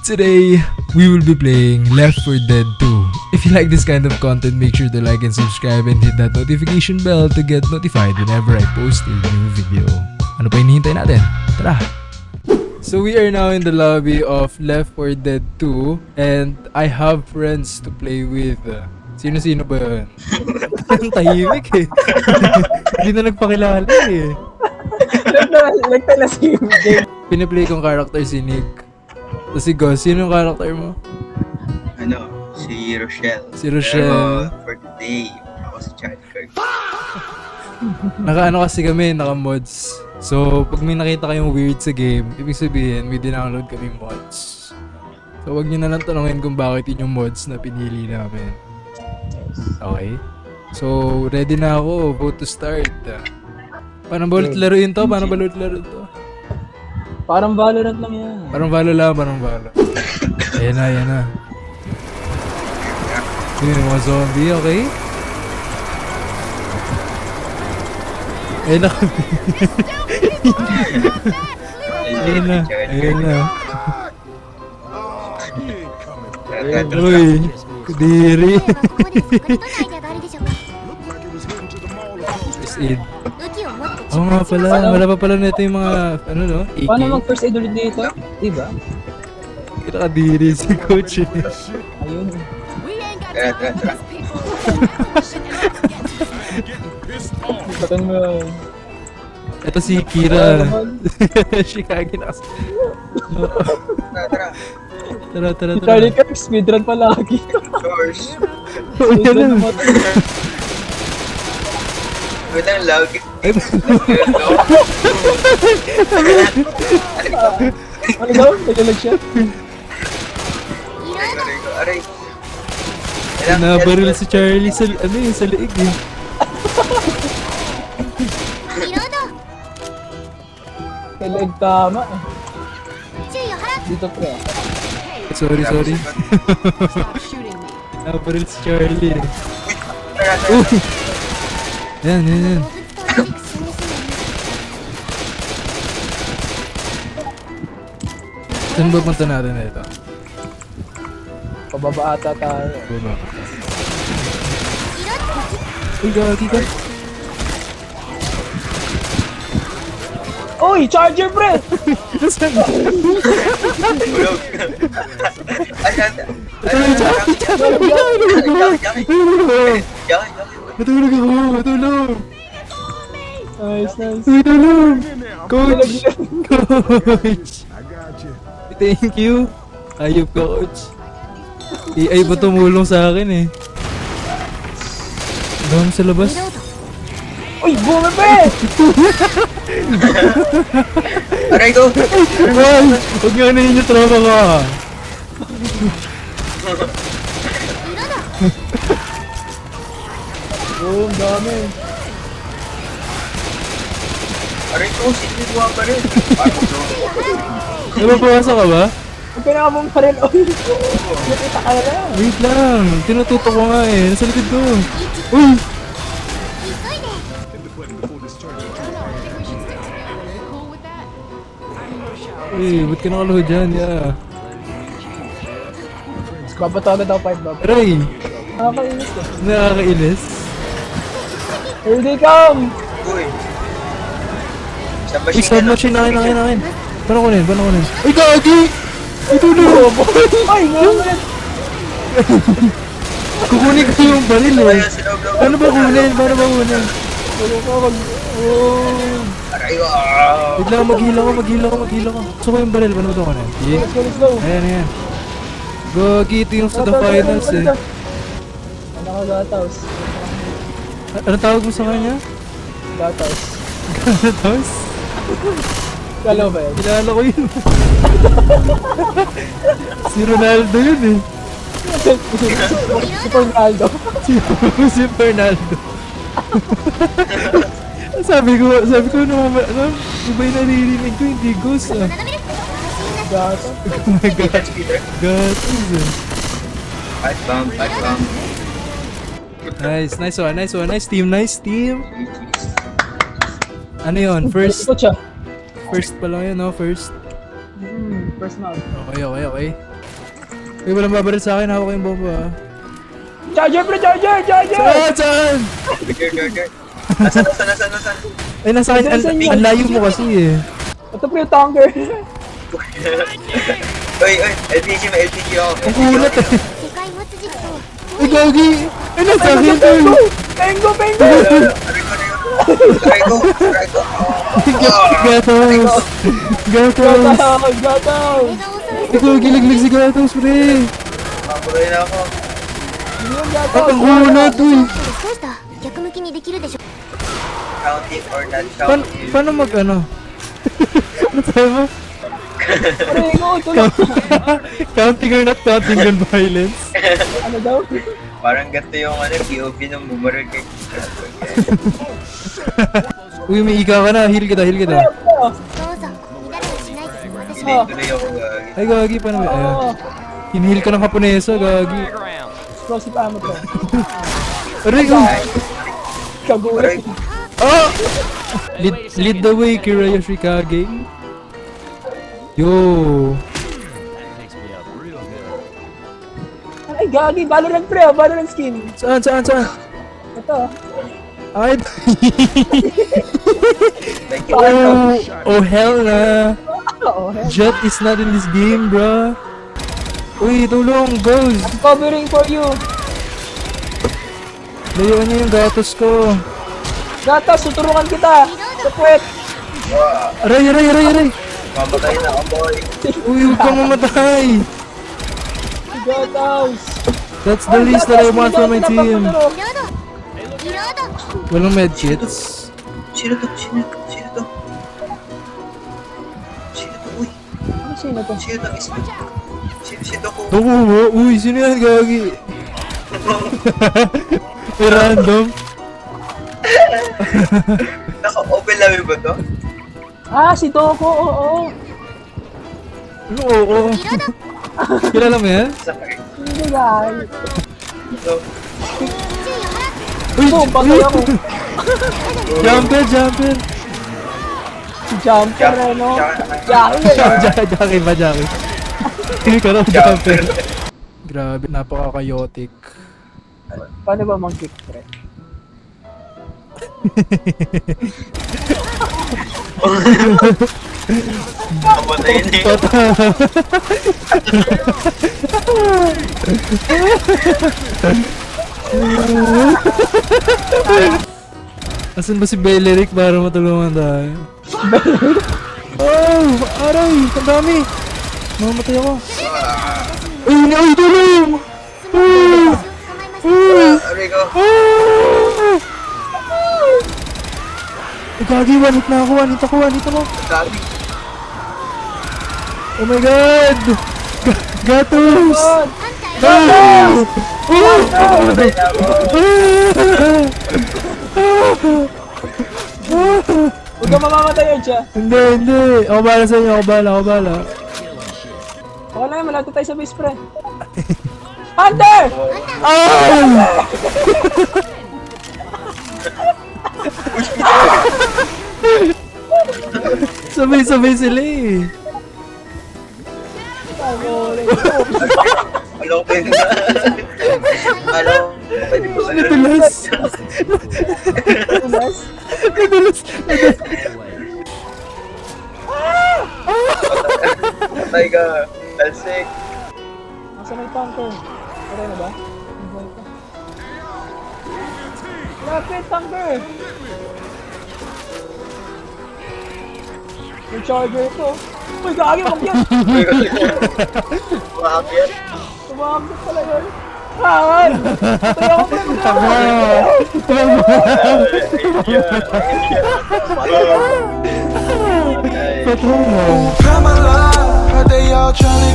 Today, we will be playing Left 4 Dead 2. If you like this kind of content, make sure to like and subscribe and hit that notification bell to get notified whenever I post a new video. Ano pa hinihintay natin? Tara! So we are now in the lobby of Left 4 Dead 2 and I have friends to play with. Sino-sino ba yun? Ang tahimik eh. Hindi na nagpakilala eh. Nagtala si Jake. Piniplay kong character si Nick. Tapos si Gus, sino yung character mo? Si Rochelle. Si Rochelle. Pero for today, ako si Charlie Kirk. Naka-ano kasi kami, naka-mods. So, pag may nakita kayong weird sa game, ibig sabihin, may dinownload kami mods. So, wag nyo na lang tanongin kung bakit yun yung mods na pinili namin. Okay? So, ready na ako. Vote to start. Paano ba ulit laruin to? Paano ba ulit laruin to? Parang Valorant lang yan. Parang Valo lang, parang Valo. Ayan na, ayan na. Yun yung mga zombie, okay? Ayan na kami. Ayan na, ayan na. Uy, kudiri. First aid. Oo nga pala, wala pa pala nito yung mga, ano no? AK. Paano mag first aid ulit dito? Diba? Nakadiri si coach eh. Ayun. Tara. Batan mo. Ito si Kira. Shikagi na kasi. Tara. Tara. Si Charlie Kirk, speedrun pa lagi. George. Speedrun mo. Wait lang, lag. Ano daw? Naglalag siya? Aray. Nabaril si Charlie sa, ano yun, sa liig eh. Kailag tama eh. Dito pre. Sorry. Nabaril si Charlie eh. Tara. Yan. Saan ba punta natin na ito? Pababa ata tayo. Baba. Uy, gagi ka. Uy! Charger pre! Nasaan? Tulog. Matulog ako! Matulog! Nice. Uy, tulog! Coach! Coach! Thank you! Ayop ka, coach. AI ba tumulong sa akin eh? Dami sa labas. Uy! Bumi pre! Aray ko! Ay! Huwag nga na yung trauma ka! Boom! Dami! Aray ko, sinigwa pa rin. Napapawasa ka ba? Ang pinakabong pa rin! Uy! Nakita ka na! Wait lang! Tinututok ko nga eh. Nasa likod ko. Uy! Uy, ba't ka nakaluhod dyan? Yeah. Babato agad ako 5 bab. Aray! Nakakainis ka. Nakakainis. Here they come! Uy. Sa Uy, machine submachine na akin. Paano kunin? Uy, gagi! Ito na! Ay! Ngayon! Kukunin ko yung baril eh. Paano ba kunin? Wala ka mag... Oh! Aray ko! Wait lang, maghila ko. Gusto ko yung baril. Paano ba ito kunin? Yeah. Let's go! Ayan. Gagi, ito yung sa the finals eh. Nakagataws. Anong tawag mo sa kanya? Gataws. Gataws? Kala ba yan? Kilala ko yun. Si Ronaldo yun eh. Si Fernaldo. Si Fernaldo. sabi ko iba yung naririnig ko, hindi ghost ah. Gataws. Oh my god. Gatos eh. Pipe bomb. Nice one. Nice team. Ano yun? First Ito siya. pa lang yun, no? First. First na. Okay. Uy, walang babaril sa akin. Hawak ko yung bomba. Charger, pre! Charger! Charger! Saan? Charger. Nasaan? Ay, nasa akin. Ang layo mo kasi eh. Ito pre yung tanker. Oy, LPG ako. Ang kulat eh. 世界末日と Ay, gagi. Ay, nasa akin to. Pengo! Aray ko. Gatos. Gatos. Gataw! 目が Ikaw, giliglig si Gatos, pre. Mapuloy na ako. Hindi yung At gataw. ang kulat, uy. どうした逆向きにできるでしょ Counting or not counting. Paano ano? Ano tayo mo? Pengo! Tulog! Counting or not counting gun violence? Ano daw? Parang ganito yung POV ng bumaril kay Uy, may ika ka na. Heal kita. どうぞ乱れはしないです私も Tuloy ako gagi. Ay, gagi. Paano ba? Ayan. Oo. Hinihil ka ng Kaponesa, gagi. Explosive ammo to. Aray, oh. Kagulat. Ah! Lead the way, Kira Yoshikage. Yo. Ay, gagi. Valorant pre, Valorant skin. Saan? Ito. Ay, Like yung oh hell na. Oo. Jet is not in this game, bro. Uy, tulong, Ghost. Covering for you. Layuan niyo yung gatos ko. Gatas, tuturukan kita. Sa puwet. Aray. mamatay na ako, boy. Uy, huwag kang mamatay. Gatas. That's the least that I want from my team. リロード Walang medkits. Sino to? Uy. Ano sino to? Sino ko? Ako, uy, sino yan, gagi? May random. Naka-open level ba to? Ah, si Toko, oo. Ano, oo. Kilala mo yan? Sakay. Hindi guys. Ito. Uy, Boom, patay ako. Jumper. Si Jumper eh, no? Jackie ba, Jackie? Hindi ka raw jumper. Grabe, napaka-chaotic. Paano ba mag-kick, pre? Mamatay na yun. Asan ba si Beleric para matulungan tayo? Oh, aray, ang dami. Mamatay ako. Uy, tulong! Aray ko. Gagi, one hit na ako. Gabi. Oh my god! Gatos! God! Mamatay na ako. Huwag ka mamamatay yun siya. Hindi. Ako bahala sa inyo. Ako bahala. Okay lang, malapit tayo sa base, pre. Hunter! Ah! Sabay sila eh. Alam ko yun. Alam ko. Pwede ko Nadulas. Patay ka. Talsik. Nasa may tanker. Pare na ba? Lapit, tanker! May charger ito. Uy, gagi, wag yan! Makakit. Tumakot pala yun. Haan! Patay ako, pre! Patungo. Come alive, they all tryna